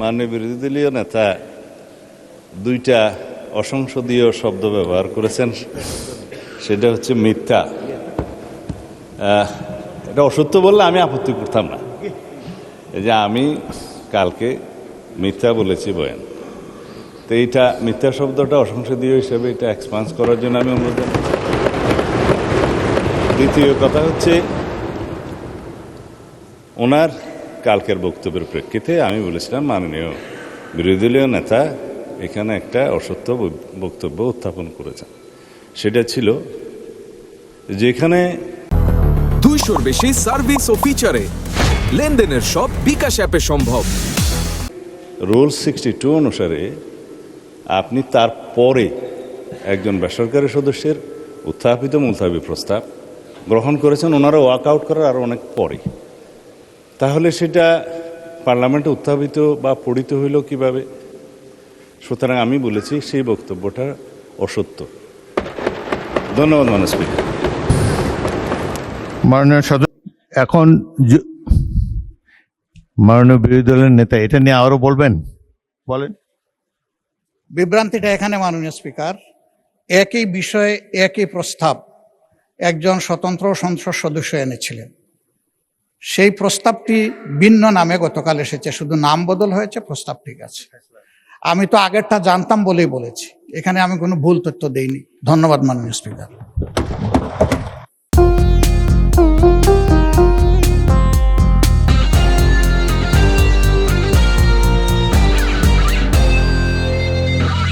মাননীয় বিরোধী দলীয় নেতা দুইটা অসংসদীয় শব্দ ব্যবহার করেছেন, সেটা হচ্ছে মিথ্যা। এটা অসত্য বললে আমি আপত্তি করতাম না, এই যে আমি কালকে মিথ্যা বলেছি বয়ান, তো এইটা মিথ্যা শব্দটা অসংসদীয় হিসেবে এটা এক্সপান্স করার জন্য আমি অনুরোধ জানাই। দ্বিতীয় কথা হচ্ছে, ওনার কালকের বক্তব্যের প্রেক্ষিতে আমি বলেছিলাম মাননীয় বিরোধী দলীয় নেতা এখানে একটা অসত্য বক্তব্য উত্থাপন করেছেন। সেটা ছিল যেখানে 200-র বেশি সার্ভিস ও ফিচারে লেনদেনের সব বিকাশ অ্যাপে সম্ভব। রুল 62 অনুসারে আপনি তারপরে একজন বেসরকারি সদস্যের উত্থাপিত মুলতাবি প্রস্তাব গ্রহণ করেছেন, ওনারা ওয়াক আউট করার আরও অনেক পরে, তাহলে সেটা পার্লামেন্টে উত্থাপিত বা পড়িত হইল কিভাবে? সুতরাং আমি বলেছি সেই বক্তব্যটা অসত্য। ধন্যবাদ মাননীয় স্পিকার। মাননীয় সদস্য, এখন মাননীয় বিরোধী দলের নেতা এটা নিয়ে আরো বলবেন, বলেন। বিভ্রান্তিটা এখানে মাননীয় স্পিকার, একই বিষয়ে একই প্রস্তাব একজন স্বতন্ত্র সংসদ সদস্য এনেছিলেন। সেই প্রস্তাবটি ভিন্ন নামে গতকাল এসেছে, শুধু নাম বদল হয়েছে, প্রস্তাব ঠিক আছে। আমি তো আগেরটা জানতাম বলেই বলেছি, এখানে আমি কোনো ভুল তথ্য দেইনি। ধন্যবাদ মাননীয় স্পিকার।